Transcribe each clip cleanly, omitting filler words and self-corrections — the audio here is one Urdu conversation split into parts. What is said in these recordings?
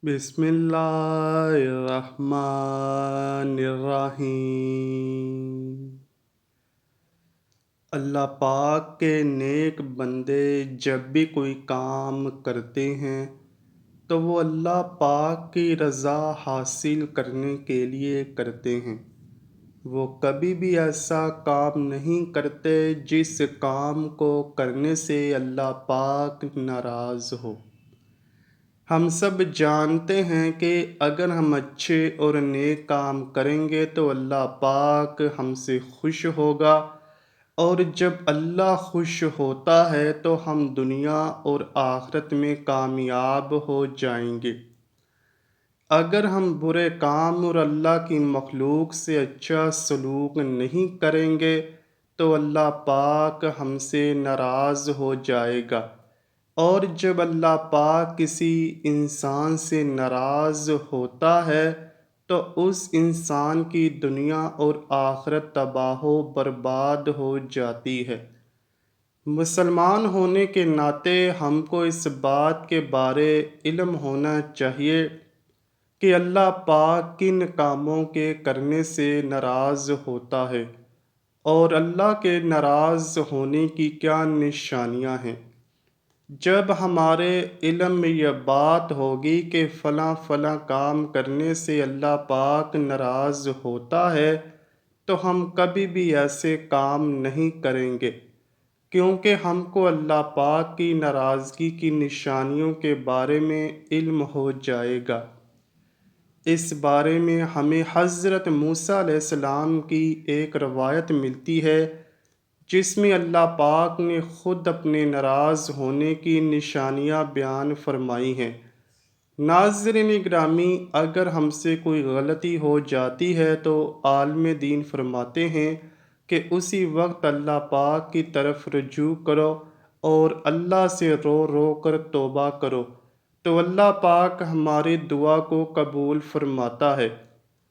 بسم اللہ الرحمن الرحیم۔ اللہ پاک کے نیک بندے جب بھی کوئی کام کرتے ہیں تو وہ اللہ پاک کی رضا حاصل کرنے کے لیے کرتے ہیں۔ وہ کبھی بھی ایسا کام نہیں کرتے جس کام کو کرنے سے اللہ پاک ناراض ہو۔ ہم سب جانتے ہیں کہ اگر ہم اچھے اور نیک کام کریں گے تو اللہ پاک ہم سے خوش ہوگا، اور جب اللہ خوش ہوتا ہے تو ہم دنیا اور آخرت میں کامیاب ہو جائیں گے۔ اگر ہم برے کام اور اللہ کی مخلوق سے اچھا سلوک نہیں کریں گے تو اللہ پاک ہم سے ناراض ہو جائے گا، اور جب اللہ پاک کسی انسان سے ناراض ہوتا ہے تو اس انسان کی دنیا اور آخرت تباہ و برباد ہو جاتی ہے۔ مسلمان ہونے کے ناطے ہم کو اس بات کے بارے علم ہونا چاہیے کہ اللہ پاک کن کاموں کے کرنے سے ناراض ہوتا ہے اور اللہ کے ناراض ہونے کی کیا نشانیاں ہیں۔ جب ہمارے علم میں یہ بات ہوگی کہ فلاں فلاں کام کرنے سے اللہ پاک ناراض ہوتا ہے تو ہم کبھی بھی ایسے کام نہیں کریں گے، کیونکہ ہم کو اللہ پاک کی ناراضگی کی نشانیوں کے بارے میں علم ہو جائے گا۔ اس بارے میں ہمیں حضرت موسیٰ علیہ السلام کی ایک روایت ملتی ہے جس میں اللہ پاک نے خود اپنے ناراض ہونے کی نشانیاں بیان فرمائی ہیں۔ ناظرین گرامی، اگر ہم سے کوئی غلطی ہو جاتی ہے تو عالم دین فرماتے ہیں کہ اسی وقت اللہ پاک کی طرف رجوع کرو اور اللہ سے رو رو کر توبہ کرو، تو اللہ پاک ہماری دعا کو قبول فرماتا ہے۔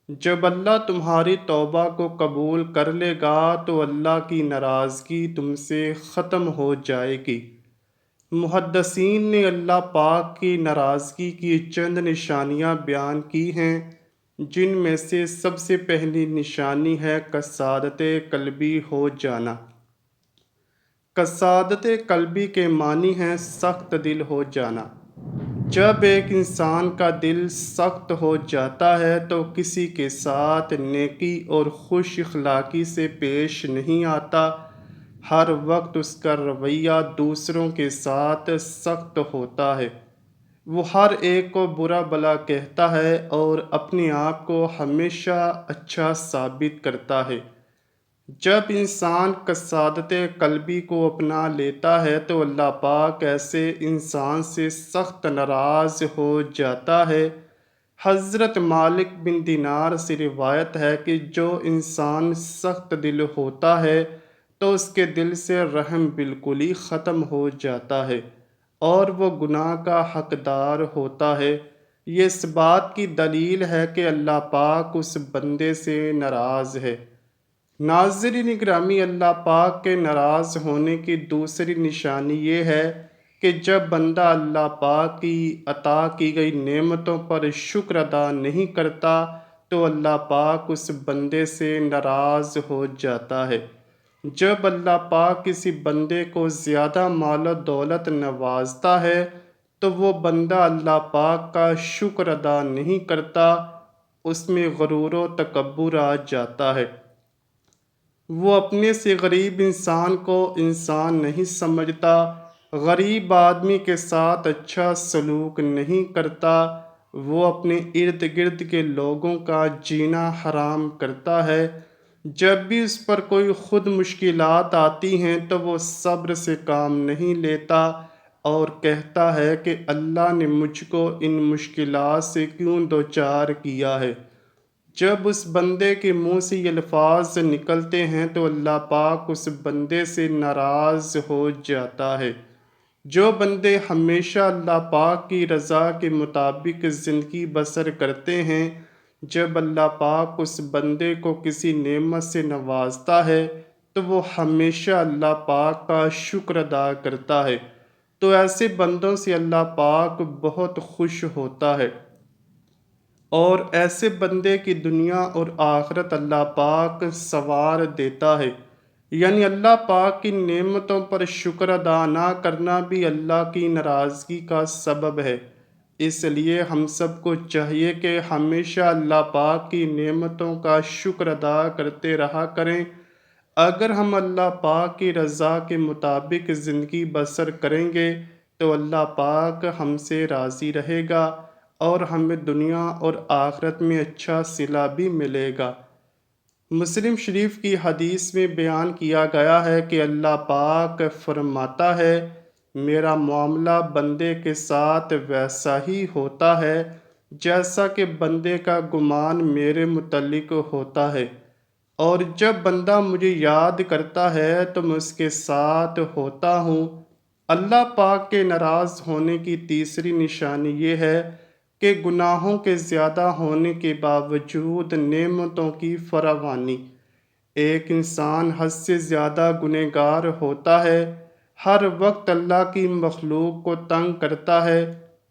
جب اللہ تمہاری توبہ کو قبول کر لے گا تو اللہ کی ناراضگی تم سے ختم ہو جائے گی۔ محدثین نے اللہ پاک کی ناراضگی کی چند نشانیاں بیان کی ہیں، جن میں سے سب سے پہلی نشانی ہے کسادت قلبی ہو جانا۔ کسادت قلبی کے معنی ہے سخت دل ہو جانا۔ جب ایک انسان کا دل سخت ہو جاتا ہے تو کسی کے ساتھ نیکی اور خوش اخلاقی سے پیش نہیں آتا، ہر وقت اس کا رویہ دوسروں کے ساتھ سخت ہوتا ہے، وہ ہر ایک کو برا بھلا کہتا ہے اور اپنے آپ کو ہمیشہ اچھا ثابت کرتا ہے۔ جب انسان کسادت قلبی کو اپنا لیتا ہے تو اللہ پاک ایسے انسان سے سخت ناراض ہو جاتا ہے۔ حضرت مالک بن دینار سے روایت ہے کہ جو انسان سخت دل ہوتا ہے تو اس کے دل سے رحم بالکل ہی ختم ہو جاتا ہے اور وہ گناہ کا حقدار ہوتا ہے۔ یہ اس بات کی دلیل ہے کہ اللہ پاک اس بندے سے ناراض ہے۔ ناظرین گرامی، اللہ پاک کے ناراض ہونے کی دوسری نشانی یہ ہے کہ جب بندہ اللہ پاک کی عطا کی گئی نعمتوں پر شکر ادا نہیں کرتا تو اللہ پاک اس بندے سے ناراض ہو جاتا ہے۔ جب اللہ پاک کسی بندے کو زیادہ مال و دولت نوازتا ہے تو وہ بندہ اللہ پاک کا شکر ادا نہیں کرتا، اس میں غرور و تکبر آ جاتا ہے۔ وہ اپنے سے غریب انسان کو انسان نہیں سمجھتا، غریب آدمی کے ساتھ اچھا سلوک نہیں کرتا، وہ اپنے ارد گرد کے لوگوں کا جینا حرام کرتا ہے۔ جب بھی اس پر کوئی خود مشکلات آتی ہیں تو وہ صبر سے کام نہیں لیتا اور کہتا ہے کہ اللہ نے مجھ کو ان مشکلات سے کیوں دوچار کیا ہے۔ جب اس بندے کے منہ سے یہ الفاظ نکلتے ہیں تو اللہ پاک اس بندے سے ناراض ہو جاتا ہے۔ جو بندے ہمیشہ اللہ پاک کی رضا کے مطابق زندگی بسر کرتے ہیں، جب اللہ پاک اس بندے کو کسی نعمت سے نوازتا ہے تو وہ ہمیشہ اللہ پاک کا شکر ادا کرتا ہے، تو ایسے بندوں سے اللہ پاک بہت خوش ہوتا ہے۔ اور ایسے بندے کی دنیا اور آخرت اللہ پاک سنوار دیتا ہے۔ یعنی اللہ پاک کی نعمتوں پر شکر ادا نہ کرنا بھی اللہ کی ناراضگی کا سبب ہے۔ اس لیے ہم سب کو چاہیے کہ ہمیشہ اللہ پاک کی نعمتوں کا شکر ادا کرتے رہا کریں۔ اگر ہم اللہ پاک کی رضا کے مطابق زندگی بسر کریں گے تو اللہ پاک ہم سے راضی رہے گا اور ہمیں دنیا اور آخرت میں اچھا صلہ بھی ملے گا۔ مسلم شریف کی حدیث میں بیان کیا گیا ہے کہ اللہ پاک فرماتا ہے، میرا معاملہ بندے کے ساتھ ویسا ہی ہوتا ہے جیسا کہ بندے کا گمان میرے متعلق ہوتا ہے، اور جب بندہ مجھے یاد کرتا ہے تو میں اس کے ساتھ ہوتا ہوں۔ اللہ پاک کے ناراض ہونے کی تیسری نشانی یہ ہے کہ گناہوں کے زیادہ ہونے کے باوجود نعمتوں کی فراوانی۔ ایک انسان حد سے زیادہ گنہگار ہوتا ہے، ہر وقت اللہ کی مخلوق کو تنگ کرتا ہے،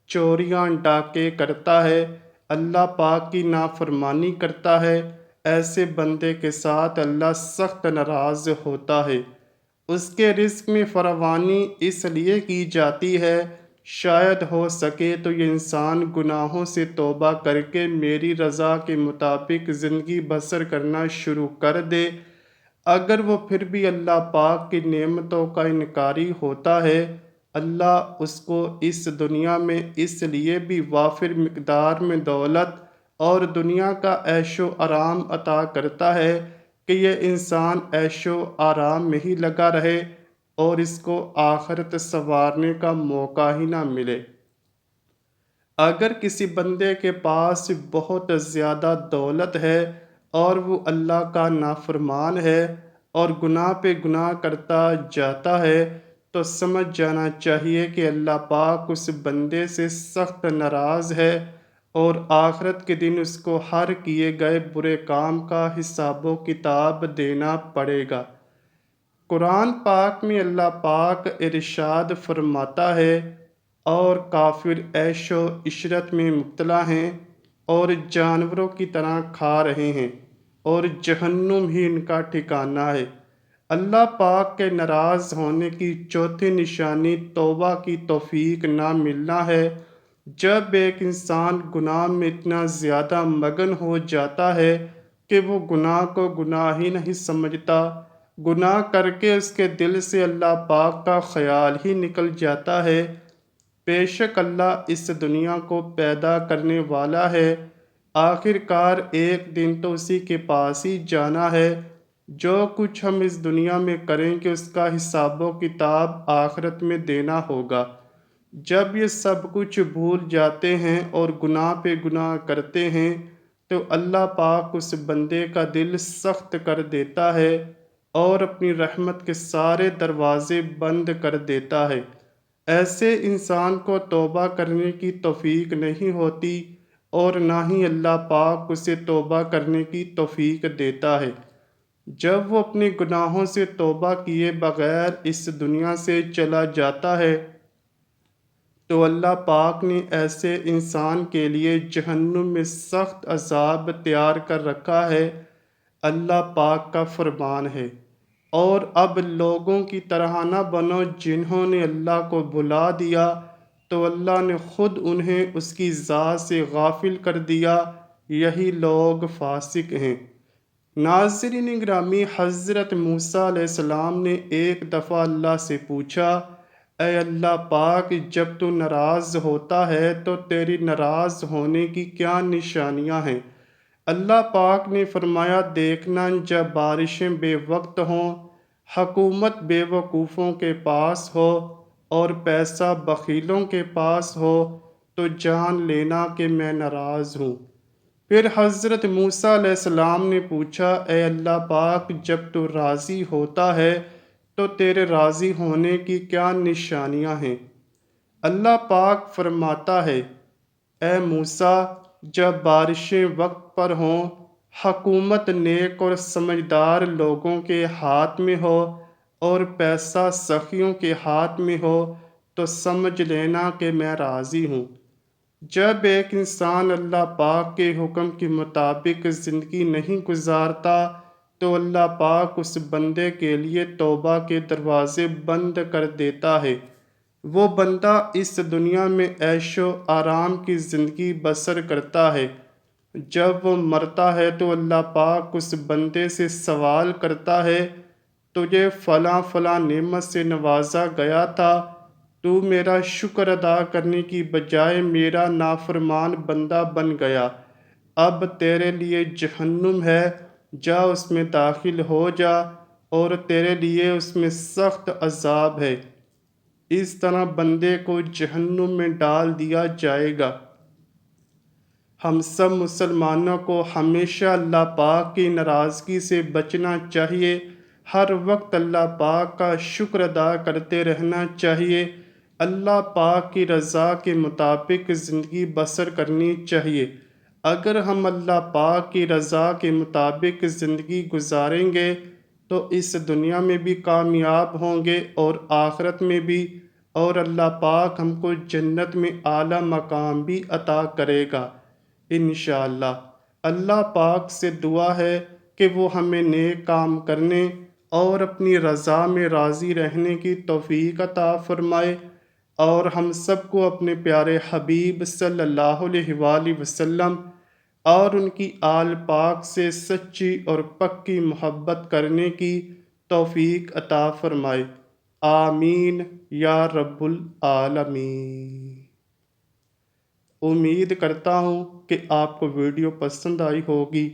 چوریاں ڈاکے کرتا ہے، اللہ پاک کی نافرمانی کرتا ہے۔ ایسے بندے کے ساتھ اللہ سخت ناراض ہوتا ہے۔ اس کے رزق میں فراوانی اس لیے کی جاتی ہے شاید ہو سکے تو یہ انسان گناہوں سے توبہ کر کے میری رضا کے مطابق زندگی بسر کرنا شروع کر دے۔ اگر وہ پھر بھی اللہ پاک کی نعمتوں کا انکاری ہوتا ہے، اللہ اس کو اس دنیا میں اس لیے بھی وافر مقدار میں دولت اور دنیا کا عیش و آرام عطا کرتا ہے کہ یہ انسان عیش و آرام میں ہی لگا رہے اور اس کو آخرت سنوارنے کا موقع ہی نہ ملے۔ اگر کسی بندے کے پاس بہت زیادہ دولت ہے اور وہ اللہ کا نافرمان ہے اور گناہ پہ گناہ کرتا جاتا ہے تو سمجھ جانا چاہیے کہ اللہ پاک اس بندے سے سخت ناراض ہے اور آخرت کے دن اس کو ہر کیے گئے برے کام کا حساب و کتاب دینا پڑے گا۔ قرآن پاک میں اللہ پاک ارشاد فرماتا ہے، اور کافر عیش و عشرت میں مبتلا ہیں اور جانوروں کی طرح کھا رہے ہیں اور جہنم ہی ان کا ٹھکانہ ہے۔ اللہ پاک کے ناراض ہونے کی چوتھی نشانی توبہ کی توفیق نہ ملنا ہے۔ جب ایک انسان گناہ میں اتنا زیادہ مگن ہو جاتا ہے کہ وہ گناہ کو گناہ ہی نہیں سمجھتا، گناہ کر کے اس کے دل سے اللہ پاک کا خیال ہی نکل جاتا ہے۔ بے شک اللہ اس دنیا کو پیدا کرنے والا ہے، آخر کار ایک دن تو اسی کے پاس ہی جانا ہے۔ جو کچھ ہم اس دنیا میں کریں گے اس کا حساب و کتاب آخرت میں دینا ہوگا۔ جب یہ سب کچھ بھول جاتے ہیں اور گناہ پہ گناہ کرتے ہیں تو اللہ پاک اس بندے کا دل سخت کر دیتا ہے اور اپنی رحمت کے سارے دروازے بند کر دیتا ہے۔ ایسے انسان کو توبہ کرنے کی توفیق نہیں ہوتی اور نہ ہی اللہ پاک اسے توبہ کرنے کی توفیق دیتا ہے۔ جب وہ اپنے گناہوں سے توبہ کیے بغیر اس دنیا سے چلا جاتا ہے تو اللہ پاک نے ایسے انسان کے لیے جہنم میں سخت عذاب تیار کر رکھا ہے۔ اللہ پاک کا فرمان ہے، اور اب لوگوں کی طرح نہ بنو جنہوں نے اللہ کو بھلا دیا تو اللہ نے خود انہیں اس کی ذات سے غافل کر دیا، یہی لوگ فاسق ہیں۔ ناظرین گرامی، حضرت موسیٰ علیہ السلام نے ایک دفعہ اللہ سے پوچھا، اے اللہ پاک، جب تو ناراض ہوتا ہے تو تیری ناراض ہونے کی کیا نشانیاں ہیں؟ اللہ پاک نے فرمایا، دیکھنا جب بارشیں بے وقت ہوں، حکومت بے وقوفوں کے پاس ہو اور پیسہ بخیلوں کے پاس ہو تو جان لینا کہ میں ناراض ہوں۔ پھر حضرت موسیٰ علیہ السلام نے پوچھا، اے اللہ پاک، جب تو راضی ہوتا ہے تو تیرے راضی ہونے کی کیا نشانیاں ہیں؟ اللہ پاک فرماتا ہے، اے موسیٰ، جب بارشیں وقت پر ہوں، حکومت نیک اور سمجھدار لوگوں کے ہاتھ میں ہو اور پیسہ سخیوں کے ہاتھ میں ہو تو سمجھ لینا کہ میں راضی ہوں۔ جب ایک انسان اللہ پاک کے حکم کے مطابق زندگی نہیں گزارتا تو اللہ پاک اس بندے کے لیے توبہ کے دروازے بند کر دیتا ہے۔ وہ بندہ اس دنیا میں عیش و آرام کی زندگی بسر کرتا ہے۔ جب وہ مرتا ہے تو اللہ پاک اس بندے سے سوال کرتا ہے، تجھے فلاں فلاں نعمت سے نوازا گیا تھا، تو میرا شکر ادا کرنے کی بجائے میرا نافرمان بندہ بن گیا، اب تیرے لیے جہنم ہے، جا اس میں داخل ہو جا اور تیرے لیے اس میں سخت عذاب ہے۔ اس طرح بندے کو جہنم میں ڈال دیا جائے گا۔ ہم سب مسلمانوں کو ہمیشہ اللہ پاک کی ناراضگی سے بچنا چاہیے، ہر وقت اللہ پاک کا شکر ادا کرتے رہنا چاہیے، اللہ پاک کی رضا کے مطابق زندگی بسر کرنی چاہیے۔ اگر ہم اللہ پاک کی رضا کے مطابق زندگی گزاریں گے تو اس دنیا میں بھی کامیاب ہوں گے اور آخرت میں بھی، اور اللہ پاک ہم کو جنت میں اعلیٰ مقام بھی عطا کرے گا انشاءاللہ۔ اللہ پاک سے دعا ہے کہ وہ ہمیں نیک کام کرنے اور اپنی رضا میں راضی رہنے کی توفیق عطا فرمائے، اور ہم سب کو اپنے پیارے حبیب صلی اللہ علیہ وآلہ وسلم اور ان کی آل پاک سے سچی اور پکی محبت کرنے کی توفیق عطا فرمائے، آمین یا رب العالمین۔ امید کرتا ہوں کہ آپ کو ویڈیو پسند آئی ہوگی۔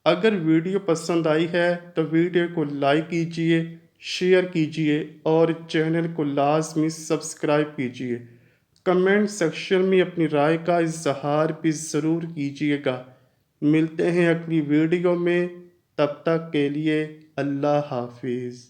اگر ویڈیو پسند آئی ہے تو ویڈیو کو لائک کیجئے، شیئر کیجئے اور چینل کو لازمی سبسکرائب کیجئے۔ کمنٹ سیکشن میں اپنی رائے کا اظہار بھی ضرور کیجئے گا۔ ملتے ہیں اگلی ویڈیو میں، تب تک کے لیے اللہ حافظ۔